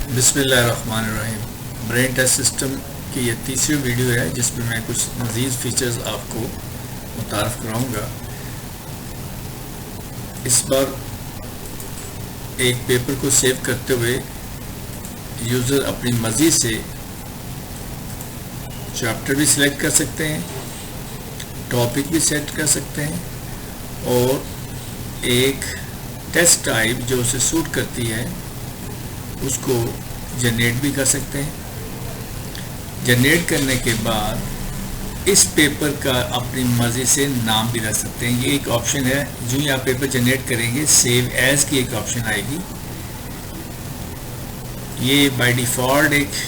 بسم اللہ الرحمن الرحیم۔ برین ٹیسٹ سسٹم کی یہ تیسری ویڈیو ہے جس میں میں کچھ مزید فیچرز آپ کو متعارف کراؤں گا۔ اس بار ایک پیپر کو سیو کرتے ہوئے یوزر اپنی مرضی سے چیپٹر بھی سلیکٹ کر سکتے ہیں، ٹاپک بھی سیٹ کر سکتے ہیں اور ایک ٹیسٹ ٹائپ جو اسے سوٹ کرتی ہے اس کو جنریٹ بھی کر سکتے ہیں۔ جنریٹ کرنے کے بعد اس پیپر کا اپنی مرضی سے نام بھی رکھ سکتے ہیں۔ یہ ایک آپشن ہے، جو ہی آپ پیپر جنریٹ کریں گے سیو ایز کی ایک آپشن آئے گی۔ یہ بائی ڈیفالٹ ایک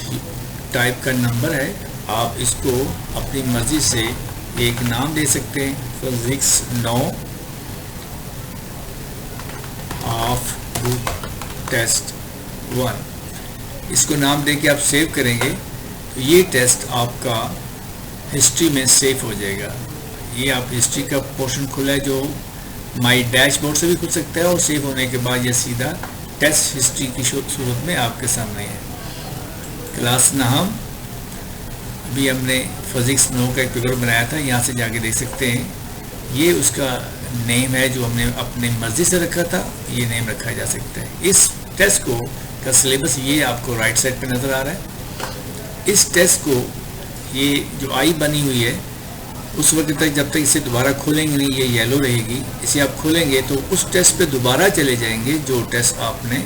ٹائپ کا نمبر ہے، آپ اس کو اپنی مرضی سے ایک نام دے سکتے ہیں۔ فزکس 9 آف بک ٹیسٹ 1، اس کو نام دے کے آپ سیو کریں گے تو یہ ٹیسٹ آپ کا ہسٹری میں سیو ہو جائے گا۔ یہ آپ ہسٹری کا پورشن کھلا ہے جو مائی ڈیش بورڈ سے بھی کھل سکتا ہے، اور سیو ہونے کے بعد یہ سیدھا ٹیسٹ ہسٹری کی صورت میں آپ کے سامنے ہے۔ کلاس نام ابھی ہم نے فزکس 9 کا ایک پیپر بنایا تھا، یہاں سے جا کے دیکھ سکتے ہیں۔ یہ اس کا نیم ہے جو ہم نے اپنی مرضی سے رکھا تھا، یہ نیم رکھا جا سکتا ہے۔ اس ٹیسٹ کا سلیبس یہ آپ کو رائٹ سائڈ پہ نظر آ رہا ہے۔ اس ٹیسٹ کو یہ جو آئی بنی ہوئی ہے اس وقت تک جب تک اسے دوبارہ کھولیں گے نہیں، یہ یلو رہے گی۔ اسے آپ کھولیں گے تو اس ٹیسٹ پہ دوبارہ چلے جائیں گے جو ٹیسٹ آپ نے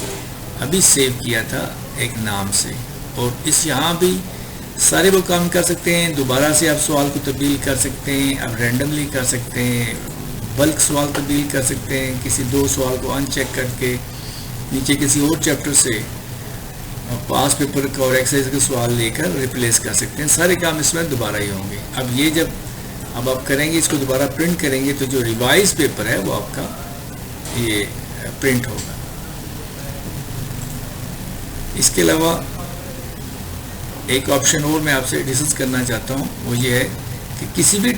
ابھی سیو کیا تھا ایک نام سے، اور اس یہاں بھی سارے وہ کام کر سکتے ہیں۔ دوبارہ سے آپ سوال کو تبدیل کر سکتے ہیں، آپ رینڈملی کر سکتے ہیں، بلک سوال تبدیل کر سکتے ہیں، کسی 2 سوال کو ان چیک کر کے نیچے کسی اور چیپٹر سے پاس پیپر کا اور ایکسرسائز کا سوال لے کر ریپلیس کر سکتے ہیں۔ سارے کام اس میں دوبارہ ہی ہوں گے۔ اب یہ جب آپ کریں گے، اس کو دوبارہ پرنٹ کریں گے تو جو ریوائز پیپر ہے وہ آپ کا یہ پرنٹ ہوگا۔ اس کے علاوہ ایک آپشن اور میں آپ سے ڈسکس کرنا چاہتا ہوں، وہ یہ ہے کہ کسی بھی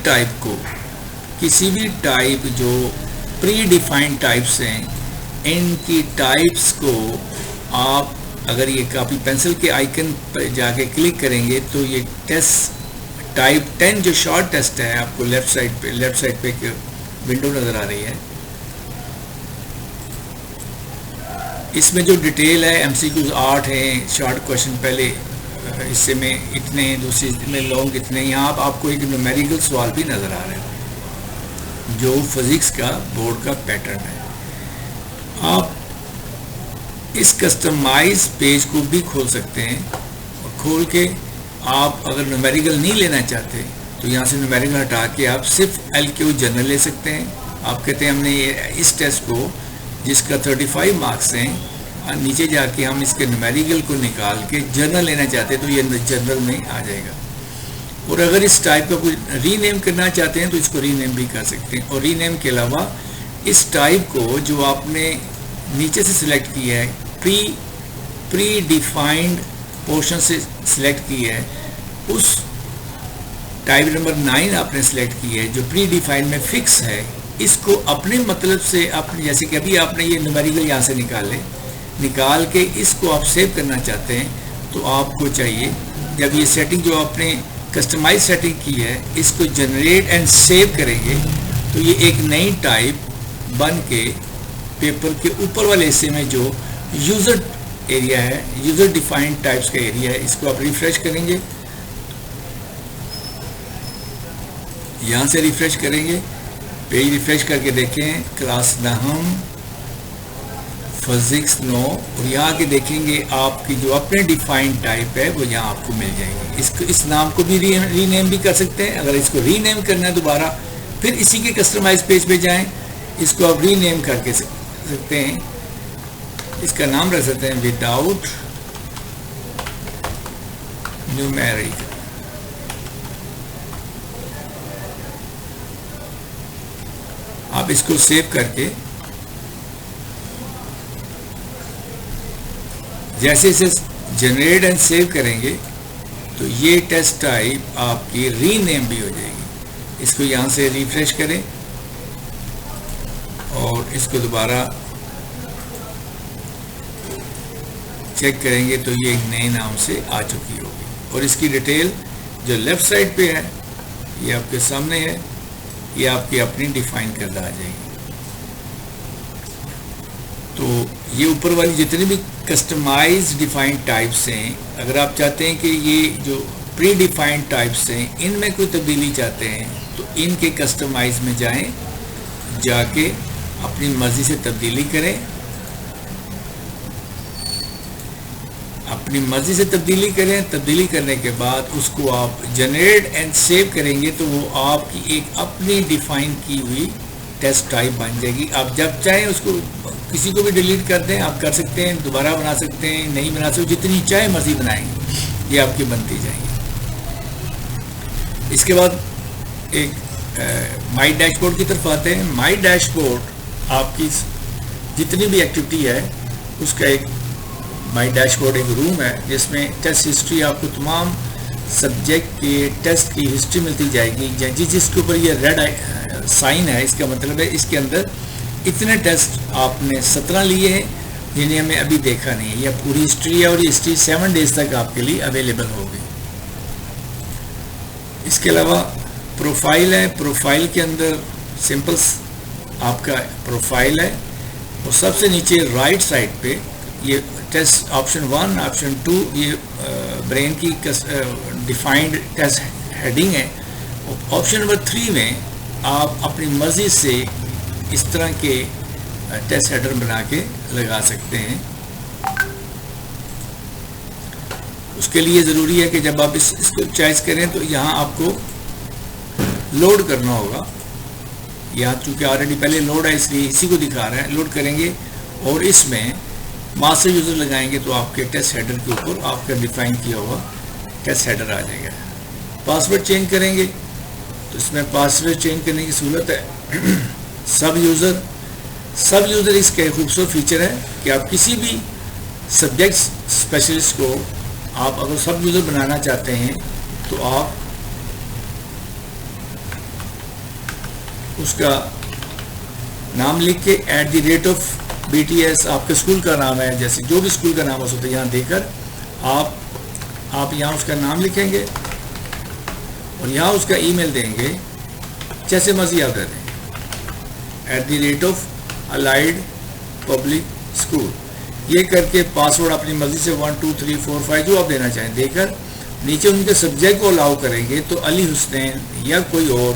ٹائپ جو پری ڈیفائنڈ ٹائپس ہیں، ان کی ٹائپس کو آپ اگر یہ کاپی پینسل کے آئیکن پر جا کے کلک کریں گے تو یہ ٹیسٹ ٹائپ 10 جو شارٹ ٹیسٹ ہے آپ کو لیفٹ سائڈ پہ ایک ونڈو نظر آ رہی ہے۔ اس میں جو ڈیٹیل ہے MCQs 8 ہیں، شارٹ کوشچن پہلے حصے میں اتنے ہیں، دوسرے میں لانگ اتنے ہیں۔ یہاں آپ کو ایک نومیریکل سوال بھی نظر آ رہا ہے جو فزکس کا بورڈ کا پیٹرن ہے۔ آپ اس کسٹمائز پیج کو بھی کھول سکتے ہیں، اور کھول کے آپ اگر نومیریکل نہیں لینا چاہتے تو یہاں سے نومیریکل ہٹا کے آپ صرف LQ جنرل لے سکتے ہیں۔ آپ کہتے ہیں ہم نے اس ٹیسٹ کو جس کا 35 مارکس ہیں، نیچے جا کے ہم اس کے نومیریکل کو نکال کے جنرل لینا چاہتے ہیں تو یہ جنرل میں آ جائے گا۔ اور اگر اس ٹائپ کا کوئی ری نیم کرنا چاہتے ہیں تو اس کو ری نیم بھی کر سکتے ہیں۔ اور ری نیم کے علاوہ اس ٹائپ کو جو آپ نے نیچے سے سلیکٹ کیا ہے، پری ڈیفائنڈ پورشن سے سلیکٹ کی ہے، اس ٹائپ نمبر 9 آپ نے سلیکٹ کی ہے جو پری ڈیفائنڈ میں فکس ہے، اس کو اپنے مطلب سے جیسے کہ ابھی آپ نے یہ نومیریکل یہاں سے نکال کے اس کو آپ سیو کرنا چاہتے ہیں تو آپ کو چاہیے جب یہ سیٹنگ جو آپ نے کسٹمائز سیٹنگ کی ہے اس کو جنریٹ اینڈ سیو کریں گے تو یہ ایک نئی ٹائپ بن کے پیپر کے اوپر والے حصے میں جو یوزر ایریا ہے، یوزر ڈیفائنڈ ٹائپس کا ایریا ہے، اس کو آپ ریفریش کریں گے۔ یہاں سے ریفریش کریں گے، پیج ریفریش کر کے دیکھیں کلاس نام فزکس 9، اور یہاں کے دیکھیں گے آپ کی جو اپنے ڈیفائنڈ ٹائپ ہے وہ یہاں آپ کو مل جائیں گے۔ اس نام کو بھی ری نیم بھی کر سکتے ہیں۔ اگر اس کو ری نیم کرنا ہے دوبارہ پھر اسی کے کسٹمائز پیج پہ جائیں، اس کو آپ ری نیم کر کے سکتے ہیں۔ اس کا نام رکھ سکتے ہیں وداؤٹ نیومیریکل۔ آپ اس کو سیو کر کے جیسے اسے جنریٹ اینڈ سیو کریں گے تو یہ ٹیسٹ ٹائپ آپ کی ری نیم بھی ہو جائے گی۔ اس کو یہاں سے ریفریش کریں اور اس کو دوبارہ چیک کریں گے تو یہ ایک نئے نام سے آ چکی ہوگی. اور اس کی ڈیٹیل جو لیفٹ سائڈ پہ ہے یہ آپ کے سامنے ہے, یہ آپ کی اپنی ڈیفائن کردہ آ جائے گی. تو یہ اوپر والی جتنی بھی کسٹمائز ڈیفائنڈ ٹائپس ہیں, اگر آپ چاہتے ہیں کہ یہ جو پری ڈیفائنڈ ٹائپس ہیں ان میں کوئی تبدیلی چاہتے ہیں تو ان کے کسٹمائز میں جائیں, جا کے اپنی مرضی سے تبدیلی کریں. اپنی مرضی سے تبدیلی کریں. تبدیلی کرنے کے بعد اس کو آپ جنریٹ اینڈ سیو کریں گے تو وہ آپ کی ایک اپنی ڈیفائن کی ہوئی ٹیسٹ ٹائپ بن جائے گی. آپ جب چاہیں اس کو کسی کو بھی ڈیلیٹ کر دیں, آپ کر سکتے ہیں, دوبارہ بنا سکتے ہیں, نہیں بنا سکتے, جتنی چاہے مرضی بنائیں گے, یہ آپ کی بنتی جائیں گی. اس کے بعد ایک مائی ڈیش بورڈ کی طرف آتے ہیں. مائی ڈیش بورڈ آپ کی جتنی بھی ایکٹیویٹی ہے اس کا ایک مائی ڈیش بورڈ ایک روم ہے جس میں ٹیسٹ ہسٹری, آپ کو تمام سبجیکٹ کے ٹیسٹ کی ہسٹری ملتی جائے گی. جس کے اوپر یہ ریڈ سائن ہے اس کا مطلب ہے اس کے اندر اتنے ٹیسٹ آپ نے 17 لیے ہیں جنہیں ہمیں ابھی دیکھا نہیں ہے. یہ پوری ہسٹری ہے اور یہ ہسٹری 7 ڈیز تک آپ کے لیے اویلیبل ہوگی. اس کے علاوہ پروفائل ہے. پروفائل کے اندر سمپل آپ کا پروفائل ہے اور سب سے نیچے رائٹ سائڈ پہ یہ ٹیسٹ آپشن 1 آپشن 2 یہ برین کی ڈیفائنڈ ٹیسٹ ہیڈنگ ہے. آپشن نمبر 3 میں آپ اپنی مرضی سے اس طرح کے ٹیسٹ ہیڈر بنا کے لگا سکتے ہیں. اس کے لیے ضروری ہے کہ جب آپ اس کو چوائس کریں تو یہاں آپ کو لوڈ کرنا ہوگا. یہاں چونکہ آلریڈی پہلے لوڈ ہے اس لیے اسی کو دکھا رہا ہے. لوڈ کریں گے اور اس میں ماسٹر یوزر لگائیں گے تو آپ کے ٹیسٹ ہیڈر کے اوپر آپ کا ڈیفائن کیا ہوا ٹیسٹ ہیڈر آ جائے گا. پاسورڈ چینج کریں گے تو اس میں پاسورڈ چینج کرنے کی سہولت ہے. سب یوزر اس کا ایک خوبصورت فیچر ہے کہ آپ کسی بھی سبجیکٹ اسپیشلسٹ کو آپ اگر سب یوزر بنانا چاہتے ہیں تو آپ اس کا نام لکھ کے @BTS آپ کے اسکول کا نام ہے, جیسے جو بھی اسکول کا نام ہو سکتا ہے یہاں دے کر آپ یہاں اس کا نام لکھیں گے اور یہاں اس کا ای میل دیں گے, جیسے مرضی آپ دے دیں, @Allied Public School. یہ کر کے پاسورڈ اپنی مرضی سے 1 2 3 4 5 جو آپ دینا چاہیں دے کر نیچے ان کے سبجیکٹ کو الاؤ کریں گے تو علی حسنین یا کوئی اور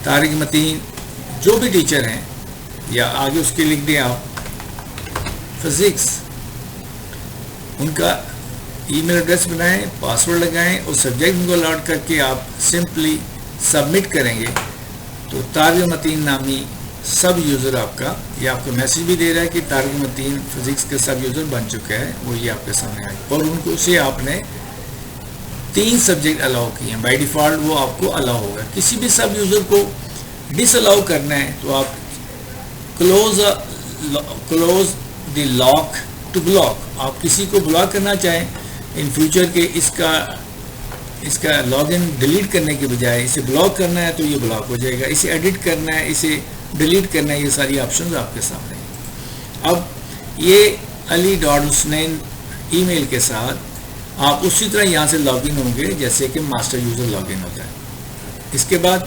طارق متین جو بھی ٹیچر ہیں, یا آگے اس کے لکھ دیں آپ فزکس, ان کا ای میل ایڈریس بنائیں, پاسورڈ لگائیں اور سبجیکٹ ان کو الاٹ کر کے آپ سمپلی سبمٹ کریں گے تو طارق متین نامی سب یوزر آپ کا, یہ آپ کو میسج بھی دے رہا ہے کہ طارق متین فزکس کا سب یوزر بن چکا ہے, وہ یہ آپ کے سامنے آئے اور ان کو اسے آپ نے 3 سبجیکٹ الاؤ کیے ہیں. بائی ڈیفالٹ وہ آپ کو الاؤ ہوگا. کسی بھی سب یوزر کو ڈس الاؤ کرنا ہے تو آپ close the lock to block, آپ کسی کو بلاک کرنا چاہیں ان فیوچر کے اس کا لاگ ان ڈیلیٹ کرنے کے بجائے اسے بلاک کرنا ہے تو یہ بلاک ہو جائے گا. اسے ایڈٹ کرنا ہے, اسے ڈیلیٹ کرنا ہے, یہ ساری آپشنز آپ کے سامنے ہیں. اب یہ ali.husnain ای میل کے ساتھ آپ اسی طرح یہاں سے لاگ ان ہوں گے جیسے کہ ماسٹر یوزر لاگ ان ہوتا ہے. اس کے بعد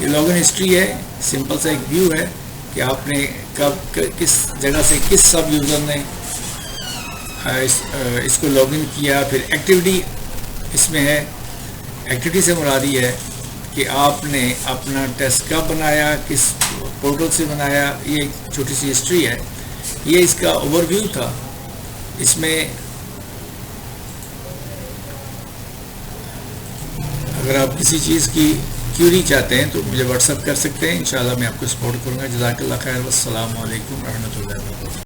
یہ لاگ ان ہسٹری ہے, سمپل سا ایک ویو ہے کہ آپ نے کب کس جگہ سے کس سب یوزر نے اس کو لاگ ان کیا. پھر ایکٹیویٹی اس میں ہے, ایکٹیویٹی سے مراد یہ ہے کہ آپ نے اپنا ٹیسٹ کب بنایا, کس پورٹل سے بنایا, یہ ایک چھوٹی سی ہسٹری ہے. یہ اس کا اوور ویو تھا. اس میں اگر آپ کسی چیز کی کیوری چاہتے ہیں تو مجھے واٹس ایپ کر سکتے ہیں, انشاءاللہ میں آپ کو سپورٹ کروں گا. جزاک اللہ خیر, والسلام علیکم ورحمۃ اللہ وبرکاتہ.